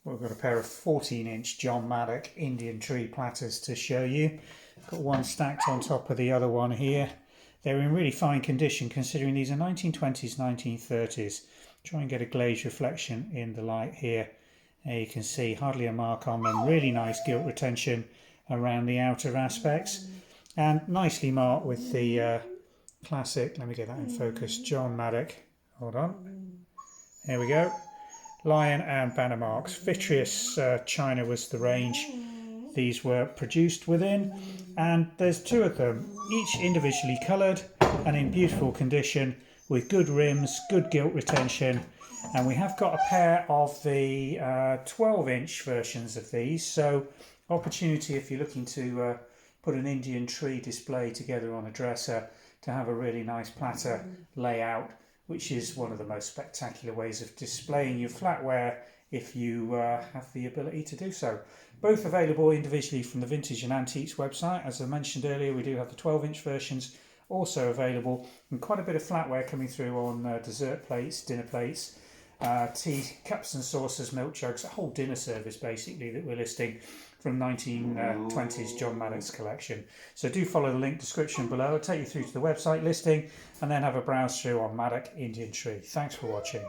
We've got a pair of 14-inch John Maddock Indian tree platters to show you. Got one stacked on top of the other one here. They're in really fine condition considering these are 1920s, 1930s. Try and get a glazed reflection in the light here. There you can see hardly a mark on them. Really nice gilt retention around the outer aspects. And nicely marked with the classic, let me get that in focus, John Maddock. Hold on. There we go. Lion and banner marks. Vitreous china was the range these were produced within, and there's two of them, each individually coloured and in beautiful condition with good rims, good gilt retention. And we have got a pair of the 12-inch versions of these, so opportunity if you're looking to put an Indian tree display together on a dresser to have a really nice platter layout, which is one of the most spectacular ways of displaying your flatware if you have the ability to do so. Both available individually from the Vintage and Antiques website. As I mentioned earlier, we do have the 12-inch versions also available, and quite a bit of flatware coming through on dessert plates, dinner plates, tea cups and saucers, milk jugs, a whole dinner service basically that we're listing from 1920s John Maddock's collection. So do follow the link description below. I'll take you through to the website listing and then have a browse through on Maddock Indian Tree. Thanks for watching.